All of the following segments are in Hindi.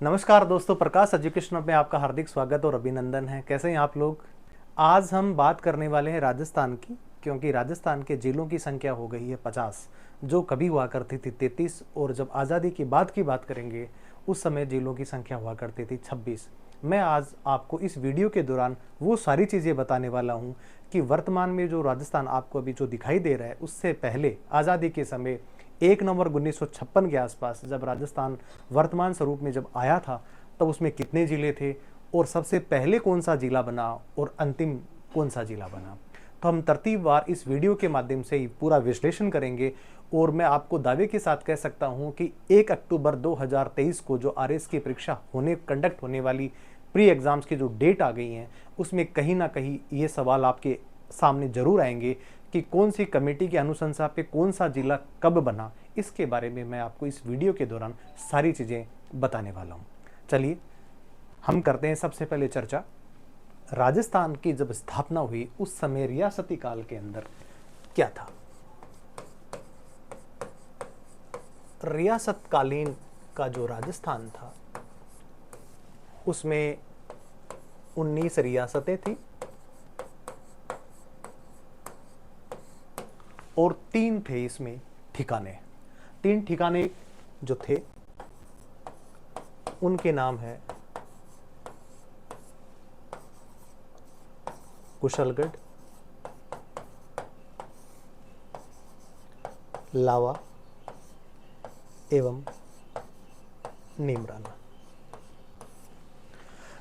नमस्कार दोस्तों, प्रकाश एजुकेशन में आपका हार्दिक स्वागत और अभिनंदन है। कैसे हैं आप लोग? आज हम बात करने वाले हैं राजस्थान की, क्योंकि राजस्थान के जिलों की संख्या हो गई है 50, जो कभी हुआ करती थी 33, और जब आज़ादी के बाद की बात करेंगे उस समय जिलों की संख्या हुआ करती थी 26। मैं आज आपको इस वीडियो के दौरान वो सारी चीज़ें बताने वाला हूँ कि वर्तमान में जो राजस्थान आपको अभी जो दिखाई दे रहा है, उससे पहले आज़ादी के समय 1 नवंबर 1956 के आसपास जब राजस्थान वर्तमान स्वरूप में जब आया था, तब उसमें कितने ज़िले थे और सबसे पहले कौन सा ज़िला बना और अंतिम कौन सा ज़िला बना। तो हम तरतीबवार इस वीडियो के माध्यम से ही पूरा विश्लेषण करेंगे। और मैं आपको दावे के साथ कह सकता हूं कि 1 अक्टूबर 2023 को जो आरएस की परीक्षा कंडक्ट होने वाली प्री एग्ज़ाम्स की जो डेट आ गई हैं, उसमें कहीं ना कहीं ये सवाल आपके सामने जरूर आएंगे कि कौन सी कमेटी की अनुशंसा पे कौन सा जिला कब बना। इसके बारे में मैं आपको इस वीडियो के दौरान सारी चीज़ें बताने वाला हूँ। चलिए हम करते हैं सबसे पहले चर्चा। राजस्थान की जब स्थापना हुई उस समय रियासती काल के अंदर क्या था। रियासतकालीन का जो राजस्थान था उसमें 19 रियासतें थी और 3 थे इसमें ठिकाने। 3 ठिकाने जो थे उनके नाम है कुशलगढ़, लावा एवं नीमराना।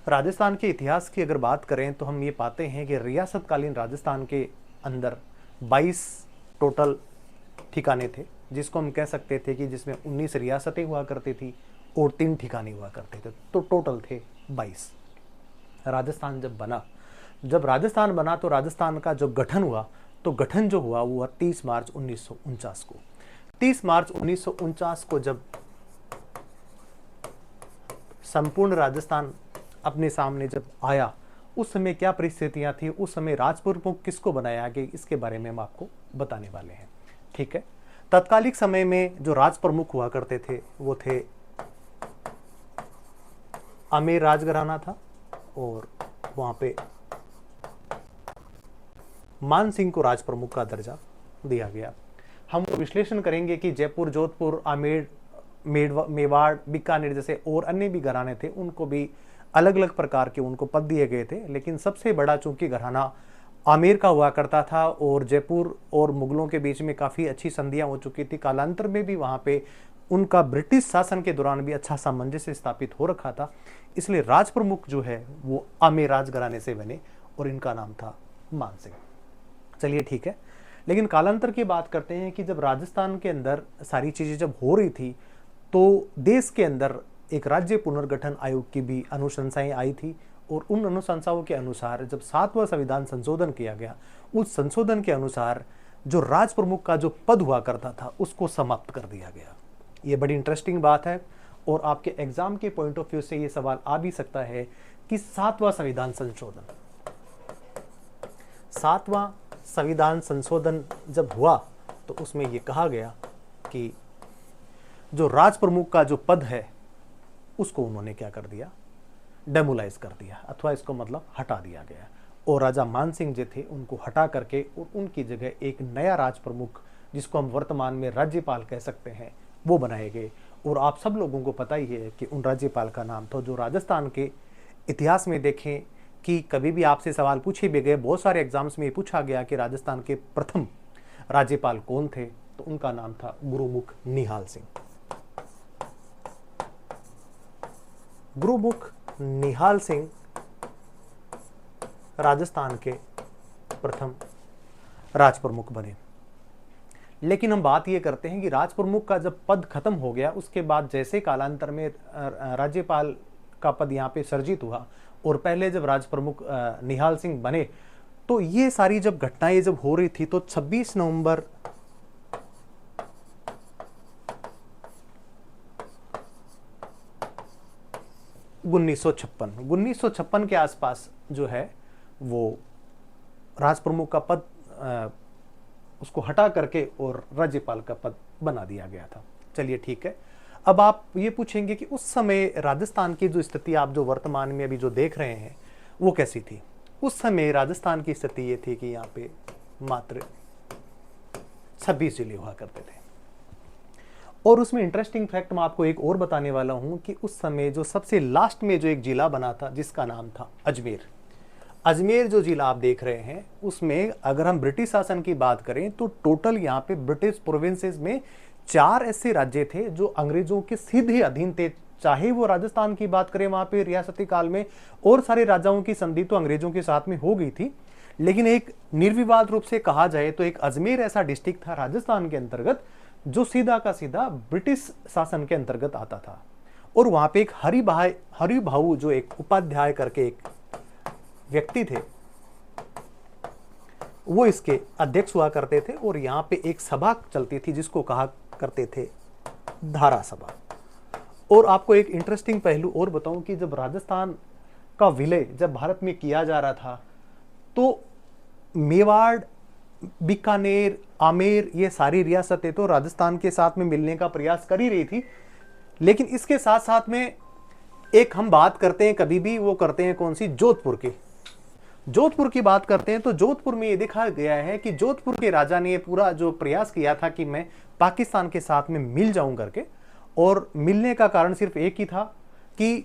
राजस्थान के इतिहास की अगर बात करें तो हम ये पाते हैं कि रियासतकालीन राजस्थान के अंदर 22 टोटल ठिकाने थे, जिसको हम कह सकते थे कि जिसमें 19 रियासतें हुआ करती थी और 3 ठिकाने हुआ करते थे, तो टोटल थे 22। राजस्थान जब राजस्थान बना तो राजस्थान का जो गठन हुआ, तो गठन जो हुआ वो 30 मार्च 1949 को। 30 मार्च 1949 को जब संपूर्ण राजस्थान अपने सामने जब आया, उस समय क्या परिस्थितियां थी, उस समय राजप्रमुख किसको बनाया गया, इसके बारे में हम आपको बताने वाले हैं। ठीक है। तत्कालिक समय में जो राजप्रमुख हुआ करते थे वो थे आमेर राजघराना था, और वहां पे मान सिंह को राजप्रमुख का दर्जा दिया गया। हम विश्लेषण करेंगे कि जयपुर, जोधपुर, आमेर, मेवाड़, बीकानेर जैसे और अन्य भी घराने थे, उनको भी अलग अलग प्रकार के उनको पद दिए गए थे, लेकिन सबसे बड़ा चूंकि घराना आमेर का हुआ करता था और जयपुर और मुगलों के बीच में काफ़ी अच्छी संधियां हो चुकी थी, कालांतर में भी वहाँ पे उनका ब्रिटिश शासन के दौरान भी अच्छा सामंजस्य स्थापित हो रखा था, इसलिए राजप्रमुख जो है वो आमेर राजघराने से बने और इनका नाम था मान सिंह। चलिए ठीक है। लेकिन कालांतर की बात करते हैं कि जब राजस्थान के अंदर सारी चीज़ें जब हो रही थी, तो देश के अंदर एक राज्य पुनर्गठन आयोग की भी अनुशंसाएं आई थी, और उन अनुशंसाओं के अनुसार जब 7वां संविधान संशोधन किया गया, उस संशोधन के अनुसार जो राज प्रमुख का जो पद हुआ करता था उसको समाप्त कर दिया गया। ये बड़ी इंटरेस्टिंग बात है, और आपके एग्जाम के पॉइंट ऑफ व्यू से ये सवाल आ भी सकता है कि 7वां संविधान संशोधन जब हुआ तो उसमें यह कहा गया कि जो राज प्रमुख का जो पद है उसको उन्होंने क्या कर दिया, डेमोलाइज कर दिया, अथवा इसको मतलब हटा दिया गया, और राजा मान सिंह जो थे उनको हटा करके और उनकी जगह एक नया राज प्रमुख, जिसको हम वर्तमान में राज्यपाल कह सकते हैं, वो बनाए गए। और आप सब लोगों को पता ही है कि उन राज्यपाल का नाम था, जो राजस्थान के इतिहास में देखें कि कभी भी आपसे सवाल पूछे भी गए, बहुत सारे एग्जाम्स में पूछा गया कि राजस्थान के प्रथम राज्यपाल कौन थे, तो उनका नाम था गुरुमुख निहाल सिंह। गुरुमुख निहाल सिंह राजस्थान के प्रथम राजप्रमुख बने। लेकिन हम बात ये करते हैं कि राजप्रमुख का जब पद खत्म हो गया, उसके बाद जैसे कालांतर में राज्यपाल का पद यहाँ पे सर्जित हुआ, और पहले जब राजप्रमुख निहाल सिंह बने, तो ये सारी जब घटनाएं जब हो रही थी, तो 26 नवंबर 1956 के आसपास जो है वो राजप्रमुख का पद उसको हटा करके और राज्यपाल का पद बना दिया गया था। चलिए ठीक है। अब आप ये पूछेंगे कि उस समय राजस्थान की जो स्थिति आप जो वर्तमान में अभी जो देख रहे हैं वो कैसी थी। उस समय राजस्थान की स्थिति ये थी कि यहाँ पे मात्र 26 जिले हुआ करते थे। और उसमें इंटरेस्टिंग फैक्ट मैं आपको एक और बताने वाला हूँ कि उस समय जो सबसे लास्ट में जो एक जिला बना था जिसका नाम था अजमेर। अजमेर जो जिला आप देख रहे हैं उसमें अगर हम ब्रिटिश शासन की बात करें तो टोटल यहाँ पे ब्रिटिश प्रोविंसेस में 4 ऐसे राज्य थे जो अंग्रेजों के सीधे अधीन थे। चाहे वो राजस्थान की बात करें, वहां पे रियासती काल में और सारे राजाओं की संधि तो अंग्रेजों के साथ में हो गई थी, लेकिन एक निर्विवाद रूप से कहा जाए तो एक अजमेर ऐसा डिस्ट्रिक्ट था राजस्थान के अंतर्गत जो सीधा का सीधा ब्रिटिश शासन के अंतर्गत आता था। और वहां पे एक हरिभाऊ जो एक उपाध्याय करके एक व्यक्ति थे वो इसके अध्यक्ष हुआ करते थे। और यहाँ पे एक सभा चलती थी जिसको कहा करते थे धारा सभा। और आपको एक इंटरेस्टिंग पहलू और बताऊं कि जब राजस्थान का विलय जब भारत में किया जा रहा था तो मेवाड़, बीकानेर, आमेर ये सारी रियासतें तो राजस्थान के साथ में मिलने का प्रयास कर ही रही थी, लेकिन इसके साथ साथ में एक हम बात करते हैं कभी भी वो करते हैं कौन सी, जोधपुर की। जोधपुर की बात करते हैं तो जोधपुर में ये देखा गया है कि जोधपुर के राजा ने ये पूरा जो प्रयास किया था कि मैं पाकिस्तान के साथ में मिल जाऊं करके, और मिलने का कारण सिर्फ एक ही था कि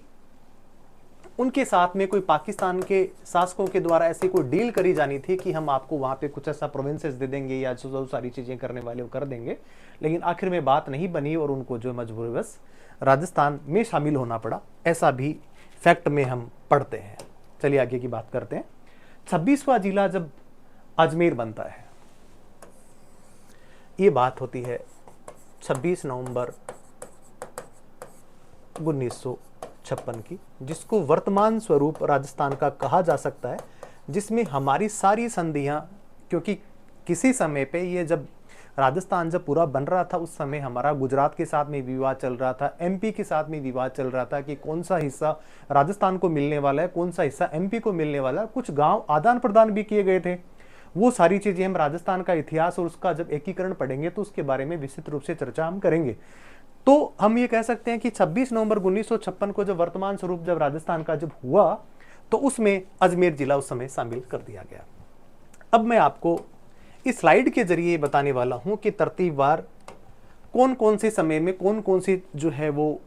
उनके साथ में कोई पाकिस्तान के शासकों के द्वारा ऐसी कोई डील करी जानी थी कि हम आपको वहां पे कुछ ऐसा प्रोविंसेस दे देंगे या जो सारी चीजें करने वाले वो कर देंगे। लेकिन आखिर में बात नहीं बनी और उनको जो मजबूरवश राजस्थान में शामिल होना पड़ा, ऐसा भी फैक्ट में हम पढ़ते हैं। चलिए आगे की बात करते हैं। 26वां जिला जब अजमेर बनता है, ये बात होती है 26 नवंबर 1956 की, जिसको वर्तमान स्वरूप राजस्थान का कहा जा सकता है, जिसमें हमारी सारी संधियां, क्योंकि किसी समय पे ये जब राजस्थान जब पूरा बन रहा था उस समय हमारा गुजरात के साथ में विवाद चल रहा था, एमपी के साथ में विवाद चल रहा था कि कौन सा हिस्सा राजस्थान को मिलने वाला है, कौन सा हिस्सा एमपी को मिलने वाला है। कुछ गांव आदान प्रदान भी किए गए थे। वो सारी चीजें हम राजस्थान का इतिहास और उसका जब एकीकरण पढ़ेंगे तो उसके बारे में विस्तृत रूप से चर्चा हम करेंगे। तो हम ये कह सकते हैं कि 26 नवंबर 1956 को जब वर्तमान स्वरूप जब राजस्थान का जब हुआ तो उसमें अजमेर जिला उस समय शामिल कर दिया गया। अब मैं आपको इस स्लाइड के जरिए बताने वाला हूं कि तरतीबवार कौन कौन से समय में कौन कौन से जो है वो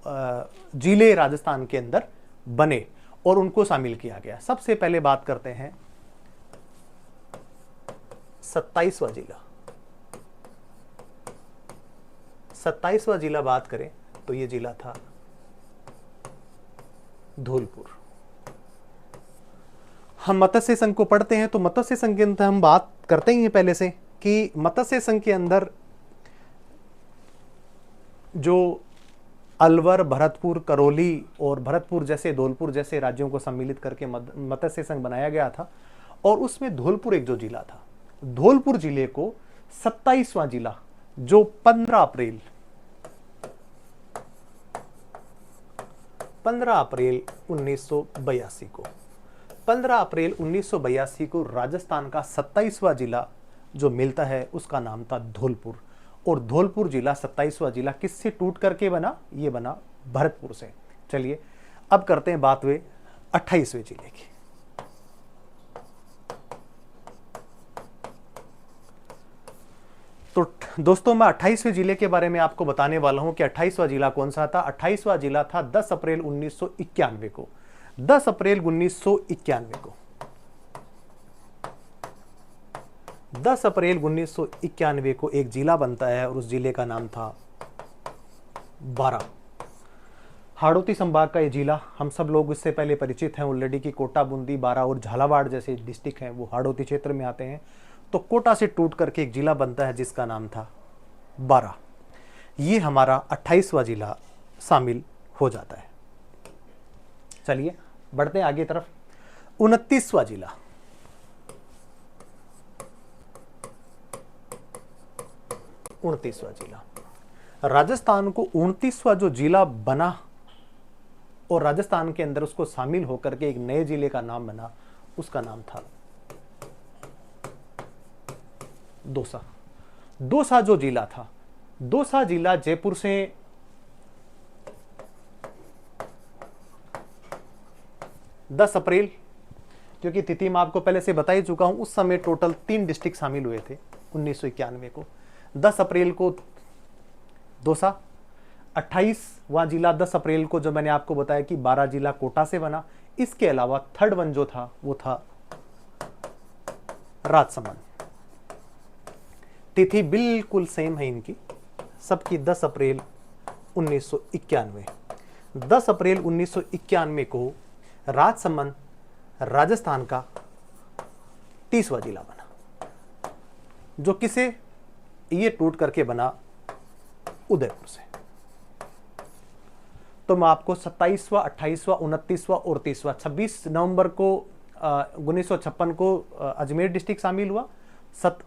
जिले राजस्थान के अंदर बने और उनको शामिल किया गया। सबसे पहले बात करते हैं 27वां जिला। 27वां जिला बात करें तो ये जिला था धौलपुर। हम मत्स्य संघ को पढ़ते हैं तो मत्स्य संघ के अंदर हम बात करते ही हैं पहले से कि मत्स्य संघ के अंदर जो अलवर, भरतपुर, करौली और भरतपुर जैसे धौलपुर जैसे राज्यों को सम्मिलित करके मत्स्य संघ बनाया गया था। और उसमें धौलपुर एक जो जिला था, धौलपुर जिले को 27वां जिला जो 15 अप्रैल 1982 को 15 अप्रैल 1982 को राजस्थान का 27वां जिला जो मिलता है उसका नाम था धौलपुर। और धौलपुर जिला 27वां जिला किससे टूट करके बना? ये बना भरतपुर से। चलिए अब करते हैं बात हुए 28वें जिले की। तो दोस्तों मैं 28वें जिले के बारे में आपको बताने वाला हूं कि 28वां जिला कौन सा था। 28वां जिला था 10 अप्रैल 1991 को। 10 अप्रैल 1991 को 10 अप्रैल 1991 को एक जिला बनता है और उस जिले का नाम था बारा। हाड़ौती संभाग का ये जिला, हम सब लोग इससे पहले परिचित हैं ऑलरेडी कि कोटा, बूंदी, बारा और झालावाड़ जैसे डिस्ट्रिक्ट हैं वो हाड़ौती क्षेत्र में आते हैं। तो कोटा से टूट करके एक जिला बनता है जिसका नाम था बारा। ये हमारा 28वां जिला शामिल हो जाता है। चलिए बढ़ते हैं आगे तरफ। 29वां जिला, 29वां जिला राजस्थान को 29वां जो जिला बना और राजस्थान के अंदर उसको शामिल होकर के एक नए जिले का नाम बना, उसका नाम था दौसा। दौसा जो जिला था, दौसा जिला जयपुर से 10 अप्रैल, क्योंकि तिथि मैं आपको पहले से बता ही चुका हूं, उस समय टोटल 3 डिस्ट्रिक्ट शामिल हुए थे 1991 को। 10 अप्रैल को दौसा, 28वां जिला 10 अप्रैल को जो मैंने आपको बताया कि 12 जिला कोटा से बना। इसके अलावा थर्ड वन जो था वो था राजसमंद। तिथि बिल्कुल सेम है इनकी सबकी, 10 अप्रैल 1991। 10 अप्रैल 1991 को राजसमंद राजस्थान का 30वां जिला बना, जो किसे ये टूट करके बना, उदयपुर से। तो मैं आपको 27वां, 28वां, 29वां और 30वां, 26 नवंबर को 1956 को अजमेर डिस्ट्रिक्ट शामिल हुआ।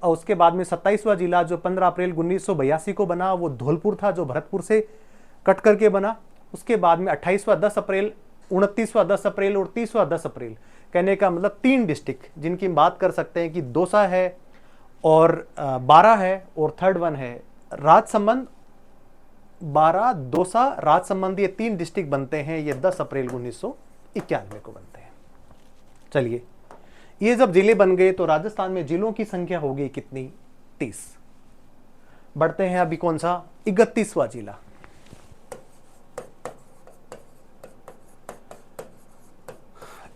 उसके बाद में 27वां जिला जो 15 अप्रैल 1982 को बना वो धौलपुर था, जो भरतपुर से कट करके बना। उसके बाद में 28वां 10 अप्रैल, 29वां 10 अप्रैल और 30वां 10 अप्रैल, कहने का मतलब 3 डिस्ट्रिक्ट जिनकी बात कर सकते हैं कि दौसा है और 12 है और थर्ड वन है राजसमंद। 12, दौसा, राजसमंद, ये 3 डिस्ट्रिक्ट बनते हैं, ये 10 अप्रैल 1991 को बनते हैं। चलिए, ये जब जिले बन गए तो राजस्थान में जिलों की संख्या हो गई कितनी, 30। बढ़ते हैं अभी कौन सा, 31वां जिला।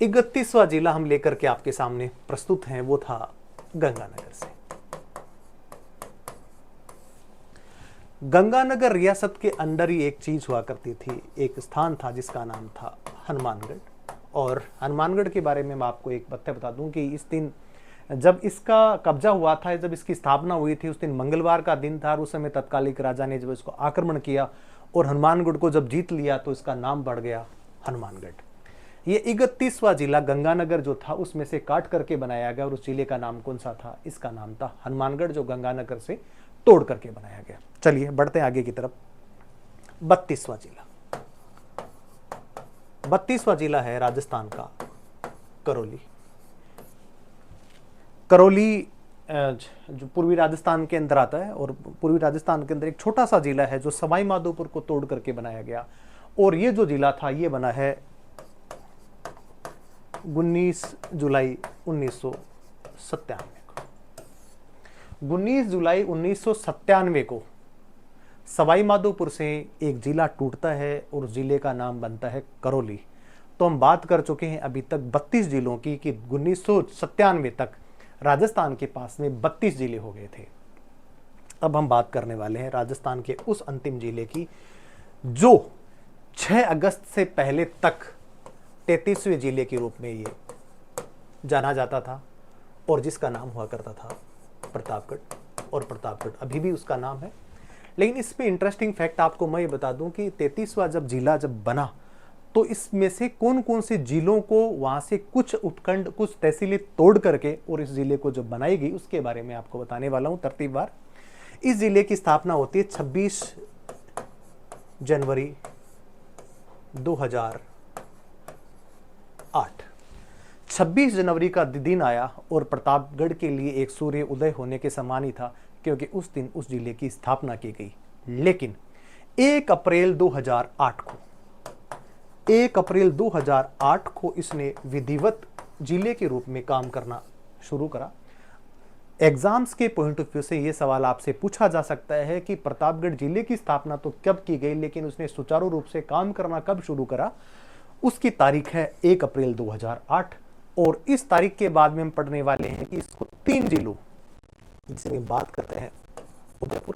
इकतीसवां जिला हम लेकर के आपके सामने प्रस्तुत हैं, वो था गंगानगर से। गंगानगर रियासत के अंदर ही एक चीज हुआ करती थी, एक स्थान था जिसका नाम था हनुमानगढ़। और हनुमानगढ़ के बारे में मैं आपको एक बात बता दूं कि इस दिन जब इसका कब्जा हुआ था, जब इसकी स्थापना हुई थी, उस दिन मंगलवार का दिन था। और उस समय तत्कालिक राजा ने जब इसको आक्रमण किया और हनुमानगढ़ को जब जीत लिया तो इसका नाम बढ़ गया हनुमानगढ़। ये 31वां जिला गंगानगर जो था उसमें से काट करके बनाया गया, और उस जिले का नाम कौन सा था, इसका नाम था हनुमानगढ़, जो गंगानगर से तोड़ करके बनाया गया। चलिए बढ़ते हैं आगे की तरफ। 32वां जिला, 32वां जिला है राजस्थान का करौली। करौली जो पूर्वी राजस्थान के अंदर आता है, और पूर्वी राजस्थान के अंदर एक छोटा सा जिला है जो सवाई माधोपुर को तोड़ करके बनाया गया। और ये जो जिला था ये बना है 19 जुलाई 1997 को। 19 जुलाई 1997 को सवाई माधोपुर से एक जिला टूटता है और उस जिले का नाम बनता है करौली। तो हम बात कर चुके हैं अभी तक 32 जिलों की, कि 1997 तक राजस्थान के पास में 32 जिले हो गए थे। अब हम बात करने वाले हैं राजस्थान के उस अंतिम जिले की जो 6 अगस्त से पहले तक 33वें जिले के रूप में ये जाना जाता था, और जिसका नाम हुआ करता था प्रतापगढ़। और प्रतापगढ़ अभी भी उसका नाम है। लेकिन इसमें इंटरेस्टिंग फैक्ट आपको मैं ये बता दूं कि 33वां जब जिला जब बना तो इसमें से कौन कौन से जिलों को वहां से कुछ उपखंड, कुछ तहसीलें तोड़ करके और इस जिले को जब बनाई गई उसके बारे में आपको बताने वाला हूं तरतीबवार। इस जिले की स्थापना होती है 26 जनवरी 2008। 26 जनवरी का दिन आया और प्रतापगढ़ के लिए एक सूर्य उदय होने के समान ही था, क्योंकि उस दिन उस जिले की स्थापना की गई। लेकिन 1 अप्रैल 2008 को 1 अप्रैल 2008 को इसने विधिवत जिले के रूप में काम करना शुरू करा। एग्जाम्स के पॉइंट ऑफ व्यू से यह सवाल आपसे पूछा जा सकता है कि प्रतापगढ़ जिले की स्थापना तो कब की गई, लेकिन उसने सुचारू रूप से काम करना कब शुरू करा। उसकी तारीख है 1 अप्रैल 2008। और इस तारीख के बाद में हम पढ़ने वाले हैं कि इसको 3 जिलों जिसमें बात करते हैं, उदयपुर,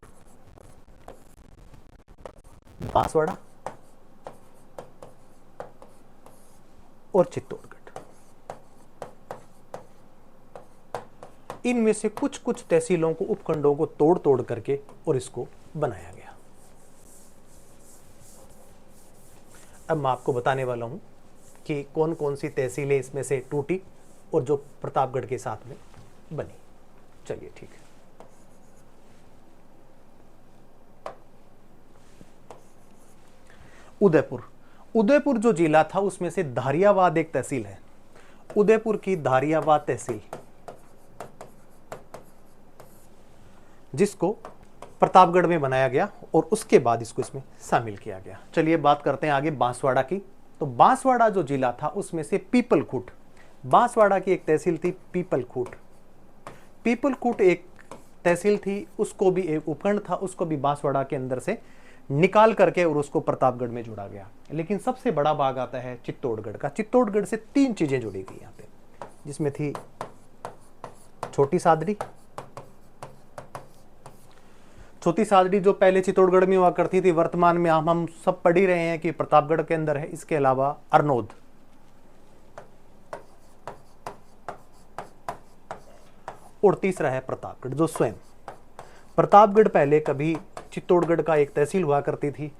बांसवाड़ा और चित्तौड़गढ़, इनमें से कुछ कुछ तहसीलों को, उपखंडों को तोड़ तोड़ करके और इसको बनाया गया। अब मैं आपको बताने वाला हूं कि कौन कौन सी तहसीलें इसमें से टूटी और जो प्रतापगढ़ के साथ में बनी। चलिए ठीक है। उदयपुर, उदयपुर जो जिला था उसमें से धारियावाद एक तहसील है। उदयपुर की धारियावाद तहसील, जिसको प्रतापगढ़ में बनाया गया और उसके बाद इसको इसमें शामिल किया गया। चलिए बात करते हैं आगे बांसवाड़ा की। तो बांसवाड़ा जो जिला था उसमें से पीपलखुट, बांसवाड़ा की एक तहसील थी पीपलखुट, पीपलखुट एक तहसील थी, उसको भी एक उपखंड था, उसको भी बांसवाड़ा के अंदर से निकाल करके और उसको प्रतापगढ़ में जोड़ा गया। लेकिन सबसे बड़ा भाग आता है चित्तौड़गढ़ का। चित्तौड़गढ़ से 3 चीजें जोड़ी गई यहाँ पे, जिसमें थी छोटी सादड़ी, छोटी सादड़ी जो पहले चित्तौड़गढ़ में हुआ करती थी, वर्तमान में हम सब पढ़ ही रहे हैं कि प्रतापगढ़ के अंदर है। इसके अलावा अरनोद, और तीसरा है प्रतापगढ़, जो स्वयं प्रतापगढ़ पहले कभी चित्तौड़गढ़ का एक तहसील हुआ करती थी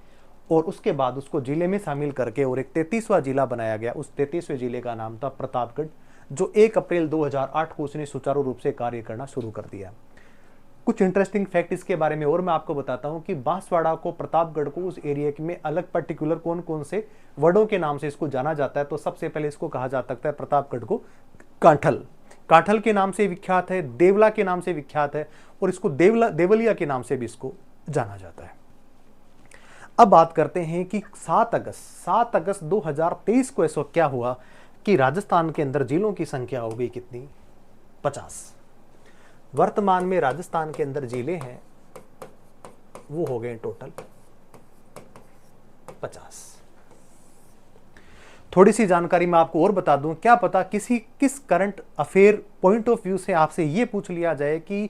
और उसके बाद उसको जिले में शामिल करके और एक 33वां जिला बनाया गया। उस 33वें जिले का नाम था प्रतापगढ़, जो 1 अप्रैल 2008 को उसने सुचारू रूप से कार्य करना शुरू कर दिया। कुछ इंटरेस्टिंग फैक्ट इसके बारे में और मैं आपको बताता हूं कि बांसवाड़ा को, प्रतापगढ़ को, उस एरिया में अलग पर्टिकुलर कौन कौन से वर्डों के नाम से इसको जाना जाता है। तो सबसे पहले इसको कहा जा सकता है प्रतापगढ़ को कांठल, कांठल के नाम से विख्यात है, देवला के नाम से विख्यात है, और इसको देवलिया के नाम से भी इसको जाना जाता है। अब बात करते हैं कि 7 अगस्त 2023 को ऐसा क्या हुआ कि राजस्थान के अंदर जिलों की संख्या हो गई कितनी? 50। वर्तमान में राजस्थान के अंदर जिले हैं वो हो गए टोटल 50। थोड़ी सी जानकारी मैं आपको और बता दूं, क्या पता किस current affair point of view से आपसे ये पूछ लिया जाए कि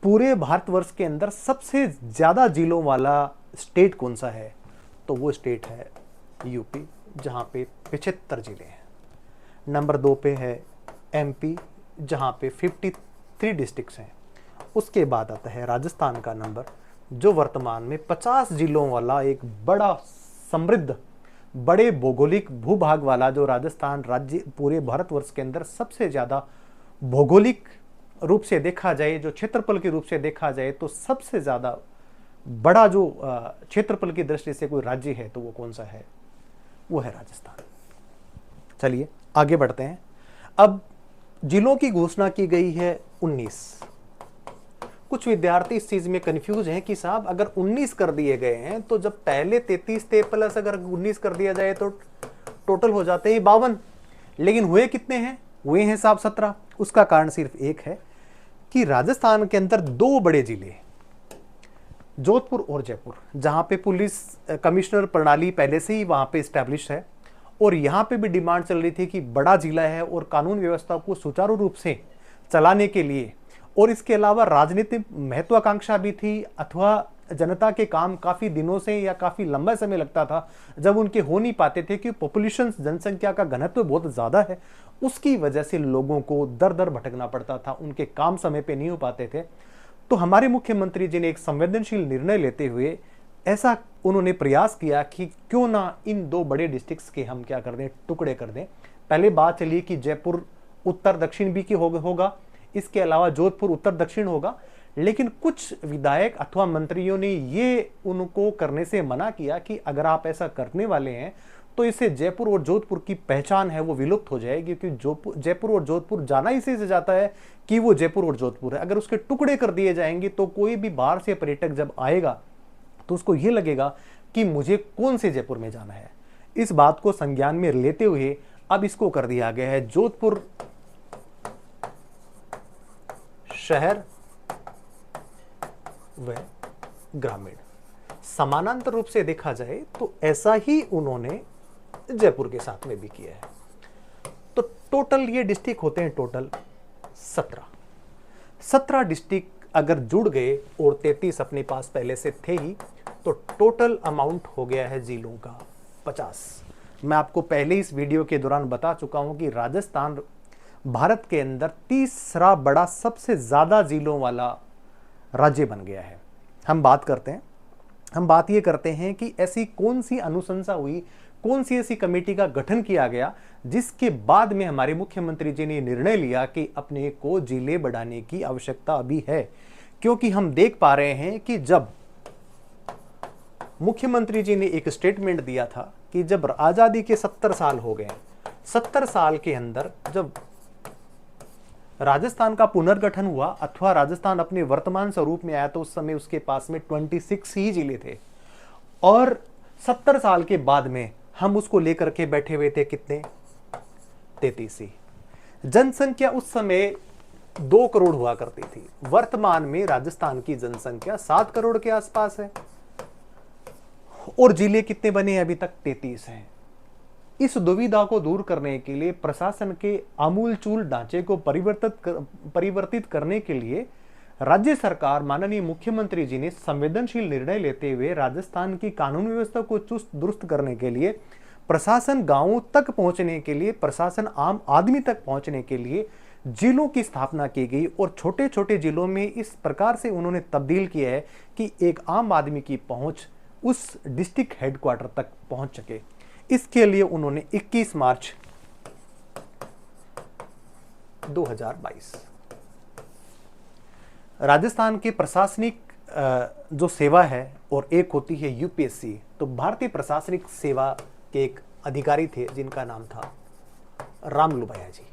पूरे भारतवर्ष के अंदर सबसे ज्यादा जिलों वाला स्टेट कौन सा है, तो वो स्टेट है यूपी, जहां पे 75 जिले हैं। नंबर 2 पे है एमपी, जहां पे 53 डिस्ट्रिक्ट्स हैं। उसके बाद आता है राजस्थान का नंबर, जो वर्तमान में 50 जिलों वाला एक बड़ा समृद्ध, बड़े भौगोलिक भूभाग वाला जो राजस्थान राज्य पूरे भारतवर्ष के अंदर सबसे ज्यादा भौगोलिक रूप से देखा जाए, जो क्षेत्रफल के रूप से देखा जाए तो सबसे ज्यादा बड़ा जो क्षेत्रफल की दृष्टि से कोई राज्य है तो वो कौन सा है? वो है राजस्थान। चलिए आगे बढ़ते हैं। अब जिलों की घोषणा की गई है 19। कुछ विद्यार्थी इस चीज में कंफ्यूज हैं कि साहब अगर 19 कर दिए गए हैं तो जब पहले 33 थे प्लस अगर 19 कर दिया जाए तो टोटल हो जाते हैं 52, लेकिन हुए कितने हैं? हुए हैं साहब 17। उसका कारण सिर्फ एक है कि राजस्थान के अंदर 2 बड़े जिले, जोधपुर और जयपुर, जहां पे पुलिस कमिश्नर प्रणाली पहले से ही वहां पे स्टैब्लिश है, और यहां पे भी डिमांड चल रही थी कि बड़ा जिला है और कानून व्यवस्था को सुचारू रूप से चलाने के लिए, और इसके अलावा राजनीतिक महत्वाकांक्षा भी थी, अथवा जनता के काम काफी दिनों से या काफी लंबा समय लगता था जब उनके हो नहीं पाते थे, कि पॉपुलेशन, जनसंख्या का घनत्व बहुत ज्यादा है, उसकी वजह से लोगों को दर दर भटकना पड़ता था, उनके काम समय पे नहीं हो पाते थे। तो हमारे मुख्यमंत्री जी ने एक संवेदनशील निर्णय लेते हुए ऐसा उन्होंने प्रयास किया कि क्यों ना इन 2 बड़े डिस्ट्रिक्ट्स के हम क्या कर दें, टुकड़े कर दें। पहले बात चली कि जयपुर उत्तर दक्षिण भी की होगा, इसके अलावा जोधपुर उत्तर दक्षिण होगा, लेकिन कुछ विधायक अथवा मंत्रियों ने ये उनको करने से मना किया कि अगर आप ऐसा करने वाले हैं तो इससे जयपुर और जोधपुर की पहचान है वो विलुप्त हो जाएगी, क्योंकि जयपुर और जोधपुर जाना इसी से जाता है कि वो जयपुर और जोधपुर है। अगर उसके टुकड़े कर दिए जाएंगे तो कोई भी बाहर से पर्यटक जब आएगा तो उसको ये लगेगा कि मुझे कौन से जयपुर में जाना है। इस बात को संज्ञान में लेते हुए अब इसको कर दिया गया है जोधपुर शहर व ग्रामीण। समानांतर रूप से देखा जाए तो ऐसा ही उन्होंने जयपुर के साथ में भी किया है। तो टोटल ये डिस्ट्रिक्ट होते हैं टोटल 17 डिस्ट्रिक्ट अगर जुड़ गए और 33 अपने पास पहले से थे ही, तो टोटल अमाउंट हो गया है जिलों का 50। मैं आपको पहले इस वीडियो के दौरान बता चुका हूं कि राजस्थान भारत के अंदर तीसरा बड़ा सबसे ज्यादा जिलों वाला राज्य बन गया है। हम बात ये करते हैं कि ऐसी कौन सी अनुशंसा हुई, कौन सी ऐसी कमेटी का गठन किया गया जिसके बाद में हमारे मुख्यमंत्री जी ने निर्णय लिया कि अपने को जिले बढ़ाने की आवश्यकता अभी है। क्योंकि हम देख पा रहे हैं कि जब मुख्यमंत्री जी ने एक स्टेटमेंट दिया था कि जब आजादी के 70 साल हो गए, 70 साल के अंदर जब राजस्थान का पुनर्गठन हुआ अथवा राजस्थान अपने वर्तमान स्वरूप में आया तो उस समय उसके पास में 26 ही जिले थे, और 70 साल के बाद में हम उसको लेकर के बैठे हुए थे कितने, 33 ही। जनसंख्या उस समय 2 करोड़ हुआ करती थी। वर्तमान में राजस्थान की जनसंख्या 7 करोड़ के आसपास है और जिले कितने बने अभी तक, 33 हैं। इस दुविधा को दूर करने के लिए, प्रशासन के आमूलचूल ढांचे को परिवर्तित करने के लिए राज्य सरकार, माननीय मुख्यमंत्री जी ने संवेदनशील निर्णय लेते हुए राजस्थान की कानून व्यवस्था को चुस्त दुरुस्त करने के लिए, प्रशासन गांवों तक पहुंचने के लिए, प्रशासन आम आदमी तक पहुंचने के लिए जिलों की स्थापना की गई। और छोटे छोटे जिलों में इस प्रकार से उन्होंने तब्दील किया है कि एक आम आदमी की पहुंच उस डिस्ट्रिक्ट हेडक्वार्टर तक पहुंच सके। इसके लिए उन्होंने 21 मार्च 2022 राजस्थान के प्रशासनिक जो सेवा है, और एक होती है यूपीएससी, तो भारतीय प्रशासनिक सेवा के एक अधिकारी थे जिनका नाम था रामलुभाया जी।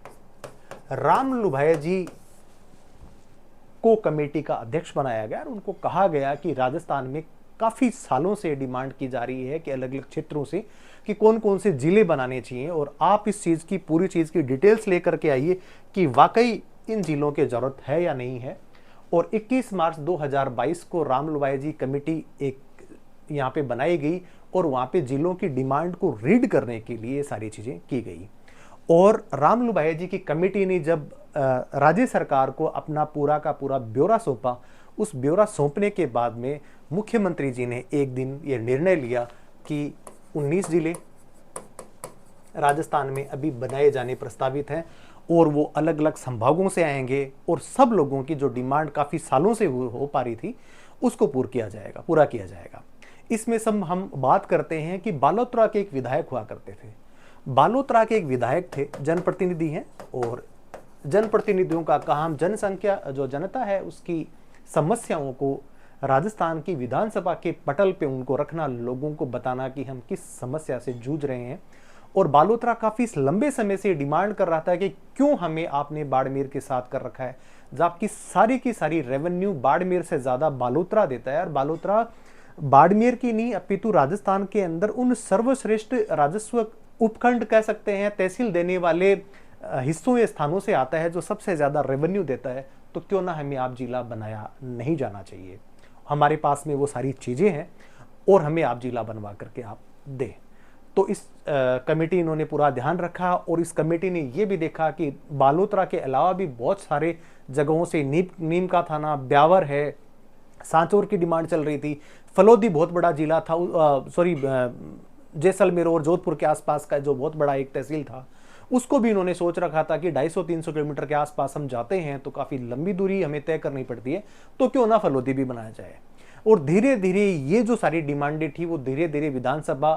रामलुभाया जी को कमेटी का अध्यक्ष बनाया गया और उनको कहा गया कि राजस्थान में काफ़ी सालों से डिमांड की जा रही है कि अलग अलग क्षेत्रों से कि कौन कौन से जिले बनाने चाहिए, और आप इस चीज़ की, पूरी चीज़ की डिटेल्स लेकर के आइए कि वाकई इन जिलों की ज़रूरत है या नहीं है। और 21 मार्च 2022 को रामलुभाया जी कमेटी एक यहाँ पे बनाई गई और वहाँ पे जिलों की डिमांड को रीड करने के लिए सारी चीज़ें की गई। और रामलुभाया जी की कमेटी ने जब राज्य सरकार को अपना पूरा का पूरा ब्यौरा सौंपा, उस ब्यौरा सौंपने के बाद में मुख्यमंत्री जी ने एक दिन ये निर्णय लिया कि 19 जिले राजस्थान में अभी बनाए जाने प्रस्तावित हैं और वो अलग अलग संभागों से आएंगे और सब लोगों की जो डिमांड काफ़ी सालों से हो पा रही थी उसको पूरा किया जाएगा। इसमें सब हम बात करते हैं कि बालोतरा के एक विधायक हुआ करते थे। बालोतरा के एक विधायक थे, जनप्रतिनिधि हैं, और जनप्रतिनिधियों का काम जनसंख्या, जो जनता है, उसकी समस्याओं को राजस्थान की विधानसभा के पटल पे उनको रखना, लोगों को बताना कि हम किस समस्या से जूझ रहे हैं। और बालोतरा काफ़ी लंबे समय से डिमांड कर रहा था कि क्यों हमें आपने बाड़मेर के साथ कर रखा है, जबकि सारी की सारी रेवेन्यू बाड़मेर से ज़्यादा बालोतरा देता है। और बालोतरा बाड़मेर की नहीं अपितु राजस्थान के अंदर उन सर्वश्रेष्ठ राजस्व उपखंड कह सकते हैं, तहसील देने वाले हिस्सों या स्थानों से आता है जो सबसे ज़्यादा रेवेन्यू देता है। तो क्यों ना हमें आप जिला बनाया नहीं जाना चाहिए, हमारे पास में वो सारी चीज़ें हैं और हमें आप जिला बनवा करके आप दें। तो इस कमेटी इन्होंने पूरा ध्यान रखा और इस कमेटी ने ये भी देखा कि बालोतरा के अलावा भी बहुत सारे जगहों से नीम का थाना, ब्यावर है, सांचौर की डिमांड चल रही थी, फलोदी बहुत बड़ा जिला था, जैसलमेर और जोधपुर के आसपास का जो बहुत बड़ा एक तहसील था, उसको भी इन्होंने सोच रखा था कि 250-300 किलोमीटर के आसपास हम जाते हैं तो काफ़ी लंबी दूरी हमें तय करनी पड़ती है, तो क्यों ना फलोदी भी बनाया जाए। और धीरे धीरे ये जो सारी डिमांडें थी वो धीरे धीरे विधानसभा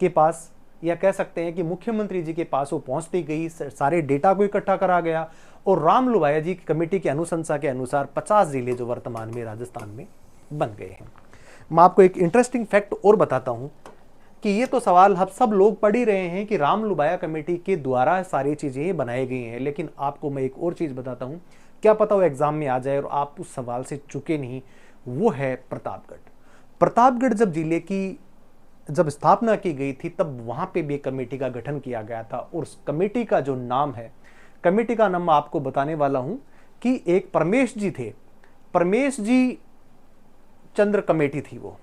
के पास, या कह सकते हैं कि मुख्यमंत्री जी के पास वो पहुंचती गई, सारे डेटा को इकट्ठा करा गया और रामलुभाया जी की कमेटी की अनुशंसा के अनुसार 50 जिले जो वर्तमान में राजस्थान में बन गए हैं। मैं आपको एक इंटरेस्टिंग फैक्ट और बताता हूं कि ये तो सवाल हम सब लोग पढ़ ही रहे हैं कि रामलुभाया कमेटी के द्वारा सारी चीज़ें बनाई गई हैं, लेकिन आपको मैं एक और चीज़ बताता हूँ, क्या पता वो एग्जाम में आ जाए और आप उस सवाल से चुके नहीं। वो है प्रतापगढ़। प्रतापगढ़ जब जिले की जब स्थापना की गई थी तब वहां पे भी कमेटी का गठन किया गया था और उस कमेटी का जो नाम है, कमेटी का नाम मैं आपको बताने वाला हूं कि एक परमेश जी थे, परमेश जी चंद्र कमेटी थी, वो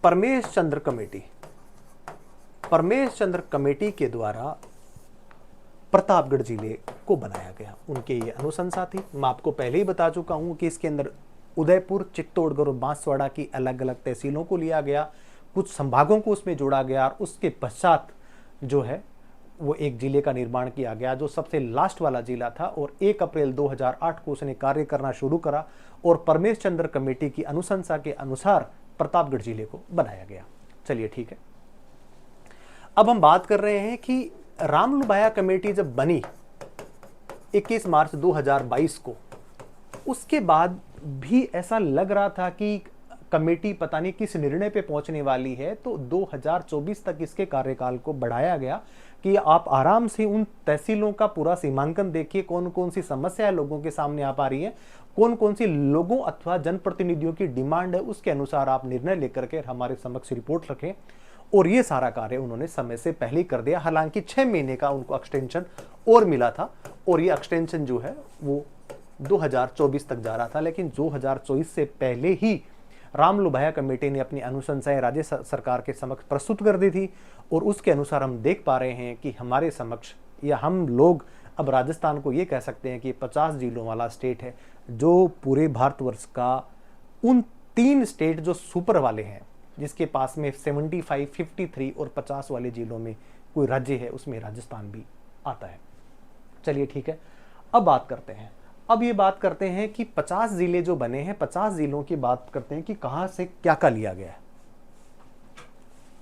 परमेश चंद्र कमेटी के द्वारा प्रतापगढ़ जिले को बनाया गया। उनके ये अनुशंसा थी। मैं आपको पहले ही बता चुका हूं कि इसके अंदर उदयपुर, चित्तौड़गढ़ और बांसवाड़ा की अलग अलग तहसीलों को लिया गया, कुछ संभागों को उसमें जोड़ा गया और उसके पश्चात जो है वो एक जिले का निर्माण किया गया जो सबसे लास्ट वाला जिला था। और 1 अप्रैल 2008 को उसने कार्य करना शुरू करा और परमेश चंद्र कमेटी की अनुशंसा के अनुसार प्रतापगढ़ जिले को बनाया गया। चलिए ठीक है, अब हम बात कर रहे हैं कि रामलुभाया कमेटी जब बनी 21 मार्च 2022 को, उसके बाद भी ऐसा लग रहा था कि कमेटी पता नहीं किस निर्णय पे पहुंचने वाली है, तो 2024 तक इसके कार्यकाल को बढ़ाया गया कि आप आराम से उन तहसीलों का पूरा सीमांकन देखिए, कौन कौन सी समस्याएं लोगों के सामने आ पा रही है, कौन कौन सी लोगों अथवा जनप्रतिनिधियों की डिमांड है, उसके अनुसार आप निर्णय लेकर के हमारे समक्ष रिपोर्ट रखें। और ये सारा कार्य उन्होंने समय से पहले कर दिया। हालांकि 6 महीने का उनको एक्सटेंशन और मिला था, और ये एक्सटेंशन जो है वो 2024 तक जा रहा था, लेकिन 2024 से पहले ही रामलुभाया कमेटी ने अपनी अनुशंसाएं राज्य सरकार के समक्ष प्रस्तुत कर दी थी। और उसके अनुसार हम देख पा रहे हैं कि हमारे समक्ष, या हम लोग अब राजस्थान को ये कह सकते हैं कि 50 जिलों वाला स्टेट है, जो पूरे भारतवर्ष का उन 3 स्टेट जो सुपर वाले हैं, जिसके पास में 75, 53 और 50 वाले जिलों में कोई राज्य है, उसमें राजस्थान भी आता है। चलिए ठीक है, अब बात करते हैं। अब ये बात करते हैं कि 50 जिले जो बने हैं, 50 जिलों की बात करते हैं कि कहां से क्या क्या लिया गया है।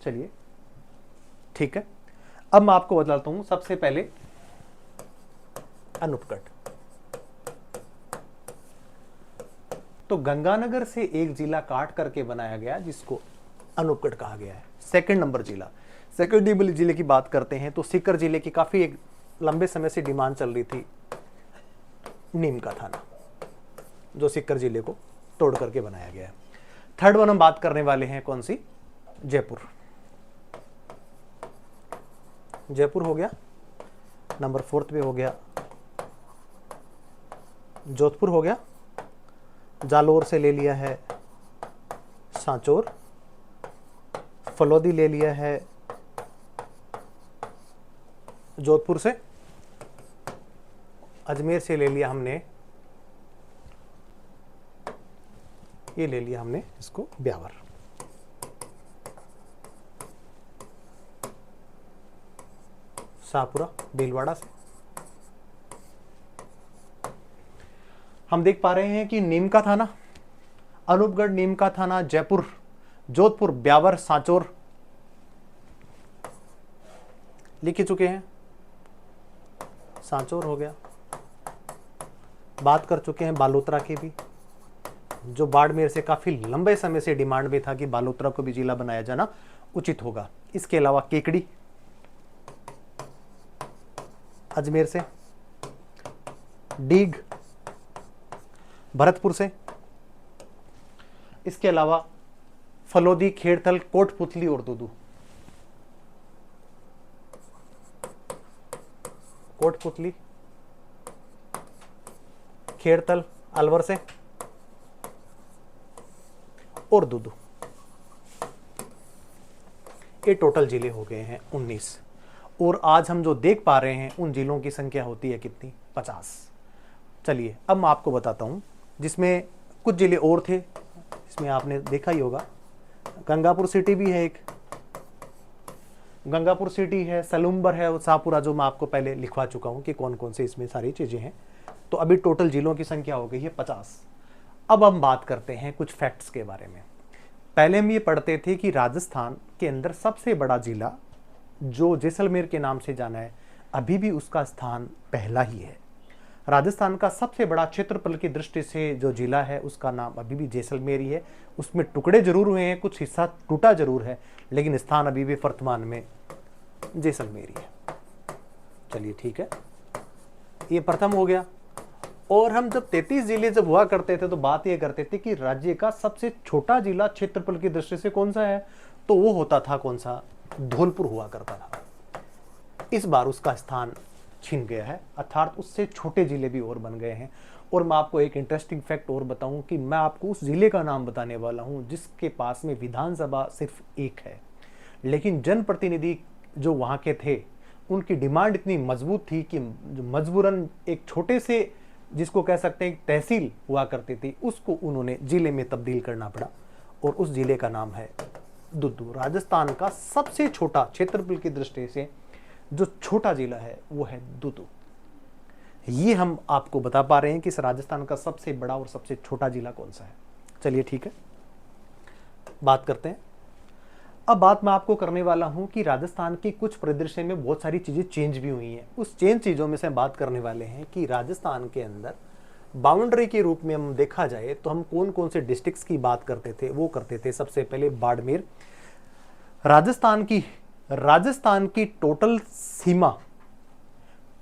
चलिए ठीक है, अब मैं आपको बताता हूं। सबसे पहले अनूपगढ़। तो गंगानगर से एक जिला काट करके बनाया गया, जिसको अनूपगढ़ कहा गया है। सेकंड नंबर जिला, सेकंड नंबर जिले की बात करते हैं तो सीकर जिले की काफी एक लंबे समय से डिमांड चल रही थी, नीम का थाना, जो सीकर जिले को तोड़ करके बनाया गया है। थर्ड वन हम बात करने वाले हैं कौन सी, जयपुर। जयपुर हो गया। नंबर 4 पे हो गया जोधपुर, हो गया। जालोर से ले लिया है सांचौर, फलोदी ले लिया है जोधपुर से, अजमेर से ले लिया हमने, ये ले लिया हमने इसको ब्यावर। शाहपुरा भीलवाड़ा से। हम देख पा रहे हैं कि नीम का थाना, अनूपगढ़, नीम का थाना, जयपुर, जोधपुर, ब्यावर, सांचौर लिख चुके हैं। सांचौर हो गया। बात कर चुके हैं बालोतरा की भी, जो बाड़मेर से काफी लंबे समय से डिमांड में था कि बालोतरा को भी जिला बनाया जाना उचित होगा। इसके अलावा केकड़ी अजमेर से, डीग भरतपुर से, इसके अलावा फलोदी, खेड़थल, कोटपुतली और दूदू। कोटपुतली, खेड़तल अलवर से और दूदू, ये टोटल जिले हो गए हैं 19। और आज हम जो देख पा रहे हैं उन जिलों की संख्या होती है कितनी, 50। चलिए अब मैं आपको बताता हूं, जिसमें कुछ जिले और थे, इसमें आपने देखा ही होगा। गंगापुर सिटी भी है एक, गंगापुर सिटी है, सलूम्बर है और शाहपुरा, जो मैं आपको पहले लिखवा चुका हूं कि कौन कौन से इसमें सारी चीजें हैं। तो अभी टोटल जिलों की संख्या हो गई है 50। अब हम बात करते हैं कुछ फैक्ट्स के बारे में। पहले हम ये पढ़ते थे कि राजस्थान के अंदर सबसे बड़ा जिला जो जैसलमेर के नाम से जाना है, अभी भी उसका स्थान पहला ही है। राजस्थान का सबसे बड़ा क्षेत्रफल की दृष्टि से जो जिला है उसका नाम अभी भी जैसलमेर ही है। उसमें टुकड़े जरूर हुए हैं, कुछ हिस्सा टूटा जरूर है, लेकिन स्थान अभी भी वर्तमान में जैसलमेर ही है। चलिए ठीक है, ये प्रथम हो गया। और हम जब 33 जिले जब हुआ करते थे तो बात ये करते थे कि राज्य का सबसे छोटा जिला क्षेत्रफल की दृष्टि से कौन सा है, तो वो होता था कौन सा, धौलपुर हुआ करता था। इस बार उसका स्थान छीन गया है, अर्थात उससे छोटे जिले भी और बन गए हैं। और मैं आपको एक इंटरेस्टिंग फैक्ट और बताऊं कि मैं आपको उस जिले का नाम बताने वाला हूं जिसके पास में विधानसभा सिर्फ एक है, लेकिन जनप्रतिनिधि जो वहां के थे उनकी डिमांड इतनी मजबूत थी कि मजबूरन एक छोटे से, जिसको कह सकते हैं तहसील हुआ करती थी, उसको उन्होंने जिले में तब्दील करना पड़ा। और उस जिले का नाम है दूदू। राजस्थान का सबसे छोटा क्षेत्रफल की दृष्टि से जो छोटा जिला है वो है दूदू। ये हम आपको बता पा रहे हैं कि इस राजस्थान का सबसे बड़ा और सबसे छोटा जिला कौन सा है। चलिए ठीक है, बात करते हैं। अब बात मैं आपको करने वाला हूं कि राजस्थान की कुछ परिदृश्य में बहुत सारी चीजें चेंज भी हुई हैं। उस चेंज चीजों में से बात करने वाले हैं कि राजस्थान के अंदर बाउंड्री के रूप में हम देखा जाए तो हम कौन कौन से डिस्ट्रिक्ट्स की बात करते थे, वो करते थे सबसे पहले बाड़मेर। राजस्थान की टोटल सीमा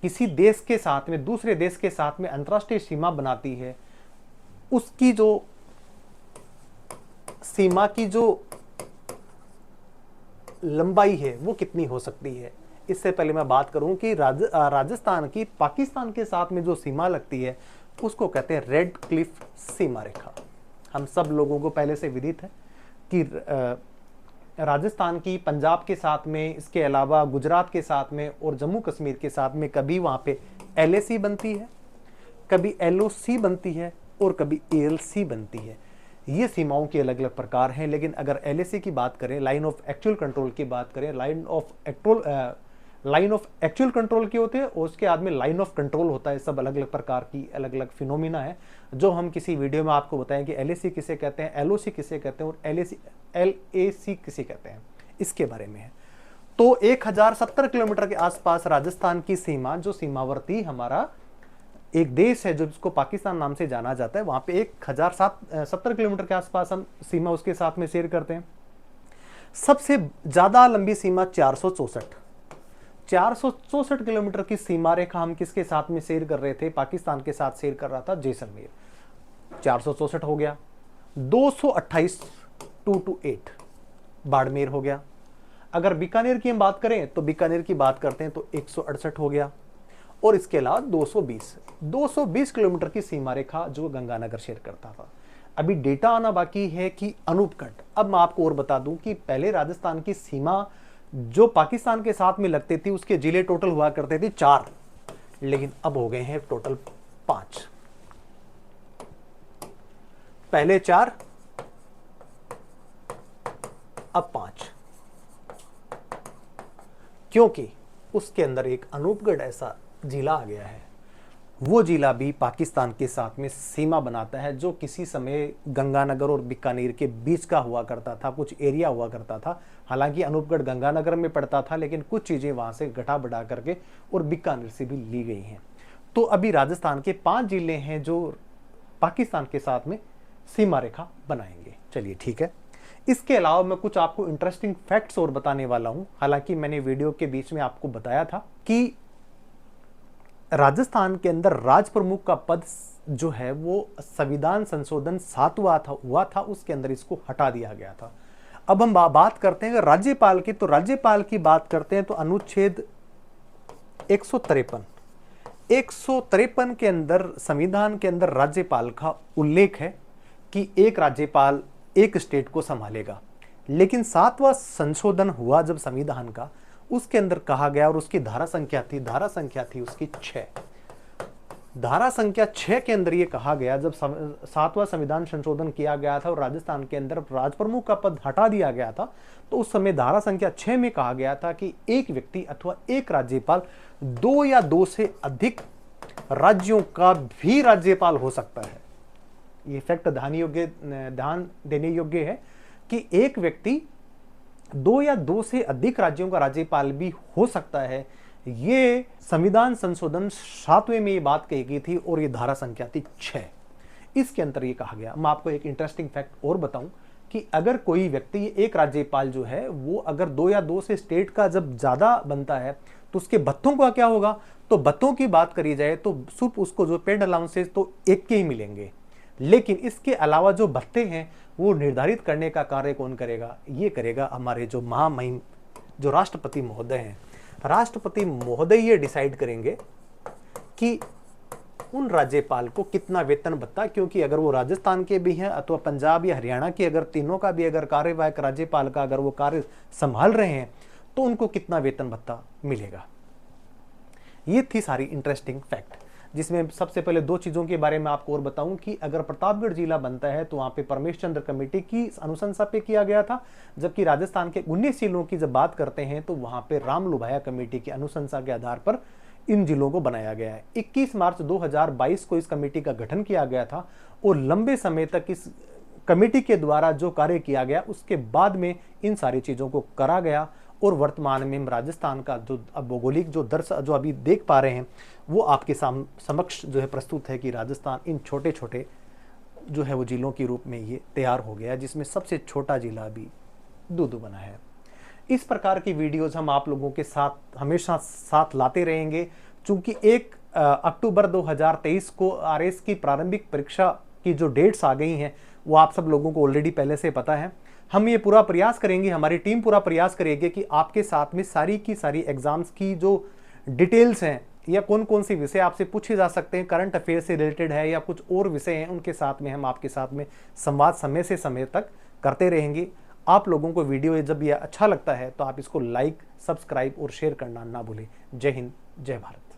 किसी देश के साथ में, दूसरे देश के साथ में अंतर्राष्ट्रीय सीमा बनाती है, उसकी जो सीमा की जो लंबाई है वो कितनी हो सकती है। इससे पहले मैं बात करूं कि राजस्थान की पाकिस्तान के साथ में जो सीमा लगती है उसको कहते हैं रेड क्लिफ सीमा रेखा। हम सब लोगों को पहले से विदित है कि राजस्थान की पंजाब के साथ में, इसके अलावा गुजरात के साथ में और जम्मू कश्मीर के साथ में कभी वहाँ पे LAC बनती है, कभी LOC बनती है और कभी ALC बनती है। ये सीमाओं के अलग अलग प्रकार हैं। लेकिन अगर LAC की बात करें, लाइन ऑफ एक्चुअल कंट्रोल की बात करें, लाइन ऑफ एक्चुअल कंट्रोल के होते हैं और उसके बाद में लाइन ऑफ कंट्रोल होता है। सब अलग अलग प्रकार की अलग अलग फिनोमिना है जो हम किसी वीडियो में आपको बताएं कि LAC किसे कहते हैं, LOC किसे कहते हैं और LAC किसे कहते हैं, इसके बारे में है। तो 1070 किलोमीटर के आसपास राजस्थान की सीमा, जो सीमावर्ती हमारा एक देश है जो जिसको पाकिस्तान नाम से जाना जाता है, वहां पे 1070 किलोमीटर के आसपास हम सीमा उसके साथ में शेयर करते हैं। सबसे ज्यादा लंबी सीमा 464 किलोमीटर की सीमा रेखा हम किसके साथ में शेयर कर रहे थे? पाकिस्तान के साथ शेयर कर रहा था जैसलमेर। 464 हो गया। 228 228 बाड़मेर हो गया। अगर बीकानेर की हम बात करें तो बीकानेर की बात करते हैं तो 168 हो गया। और इसके अलावा 220 किलोमीटर की सीमा रेखा जो गंगानगर शेयर करता था। अभी डेटा आना बाकी है कि अनूपगढ़। अब मैं आपको और बता दूं कि पहले राजस्थान की सीमा जो पाकिस्तान के साथ में लगती थी उसके जिले टोटल हुआ करते थे 4, लेकिन अब हो गए हैं टोटल 5। पहले 4, अब 5, क्योंकि उसके अंदर एक अनूपगढ़ ऐसा जिला आ गया है। वो जिला भी पाकिस्तान के साथ में सीमा बनाता है, जो किसी समय गंगानगर और बीकानेर के बीच का हुआ करता था, कुछ एरिया हुआ करता था। हालांकि अनूपगढ़ गंगानगर में पड़ता था, लेकिन कुछ चीज़ें वहाँ से घटा बढ़ा करके और बीकानेर से भी ली गई हैं। तो अभी राजस्थान के 5 जिले हैं जो पाकिस्तान के साथ में सीमा रेखा बनाएंगे। चलिए ठीक है। इसके अलावा मैं कुछ आपको इंटरेस्टिंग फैक्ट्स और बताने वाला हूँ। हालांकि मैंने वीडियो के बीच में आपको बताया था कि राजस्थान के अंदर राज प्रमुख का पद जो है वो संविधान संशोधन 7वां हुआ था, उसके अंदर इसको हटा दिया गया था। अब हम बात करते हैं राज्यपाल की, तो राज्यपाल की बात करते हैं तो अनुच्छेद 153 के अंदर, संविधान के अंदर राज्यपाल का उल्लेख है कि एक राज्यपाल एक स्टेट को संभालेगा। लेकिन 7वां संशोधन हुआ जब संविधान का, उसके अंदर कहा गया, और उसकी धारा संख्या थी उसकी 6। धारा संख्या 6 के अंदर ये कहा गया, जब 7वां संविधान संशोधन किया गया था और राजस्थान के अंदर राजप्रमुख का पद हटा दिया गया था, तो उस समय धारा संख्या 6 में कहा गया था कि एक व्यक्ति अथवा एक राज्यपाल 2 या 2 से अधिक राज्यों का भी राज्यपाल हो सकता है। ये फैक्ट ध्यान देने योग्य है कि एक व्यक्ति 2 या 2 से अधिक राज्यों का राज्यपाल भी हो सकता है। ये संविधान संशोधन 7वें में ये बात कही गई थी और ये धारा संख्या थी 6। इसके अंदर ये कहा गया। मैं आपको एक इंटरेस्टिंग फैक्ट और बताऊं कि अगर कोई व्यक्ति, एक राज्यपाल जो है वो अगर 2 या 2 से स्टेट का जब ज्यादा बनता है तो उसके भत्तों का क्या होगा? तो भत्तों की बात करी जाए तो सिर्फ उसको जो पेड अलाउंसेस तो एक के ही मिलेंगे, लेकिन इसके अलावा जो भत्ते हैं वो निर्धारित करने का कार्य कौन करेगा? ये करेगा हमारे जो महामहिम जो राष्ट्रपति महोदय हैं। राष्ट्रपति महोदय ये डिसाइड करेंगे कि उन राज्यपाल को कितना वेतन भत्ता, क्योंकि अगर वो राजस्थान के भी हैं अथवा पंजाब या हरियाणा के, अगर तीनों का भी अगर कार्यवाहक राज्यपाल का अगर वो कार्य संभाल रहे हैं तो उनको कितना वेतन भत्ता मिलेगा। ये थी सारी इंटरेस्टिंग फैक्ट, जिसमें सबसे पहले 2 चीज़ों के बारे में आपको और बताऊं कि अगर प्रतापगढ़ जिला बनता है तो वहाँ पे परमेश चंद्र कमेटी की अनुशंसा पे किया गया था, जबकि राजस्थान के 19 जिलों की जब बात करते हैं तो वहाँ पे राम लुभाया कमेटी की अनुशंसा के आधार पर इन जिलों को बनाया गया है। 21 मार्च 2022 को इस कमेटी का गठन किया गया था और लंबे समय तक इस कमेटी के द्वारा जो कार्य किया गया उसके बाद में इन सारी चीज़ों को करा गया और वर्तमान में हम राजस्थान का जो अब भौगोलिक जो दृश्य जो अभी देख पा रहे हैं वो आपके समक्ष जो है प्रस्तुत है कि राजस्थान इन छोटे छोटे जो है वो जिलों के रूप में ये तैयार हो गया, जिसमें सबसे छोटा जिला भी दूदू बना है। इस प्रकार की वीडियोस हम आप लोगों के साथ हमेशा साथ लाते रहेंगे। चूंकि 1 अक्टूबर 2023 को आरएस की प्रारंभिक परीक्षा की जो डेट्स आ गई हैं वो आप सब लोगों को ऑलरेडी पहले से पता है। हम ये पूरा प्रयास करेंगे, हमारी टीम पूरा प्रयास करेगी कि आपके साथ में सारी की सारी एग्जाम्स की जो डिटेल्स हैं या कौन कौन सी विषय आपसे पूछे जा सकते हैं, करंट अफेयर से रिलेटेड है या कुछ और विषय हैं, उनके साथ में हम आपके साथ में संवाद समय से समय तक करते रहेंगे। आप लोगों को वीडियो जब यह अच्छा लगता है तो आप इसको लाइक, सब्सक्राइब और शेयर करना ना भूलें। जय हिंद, जय भारत।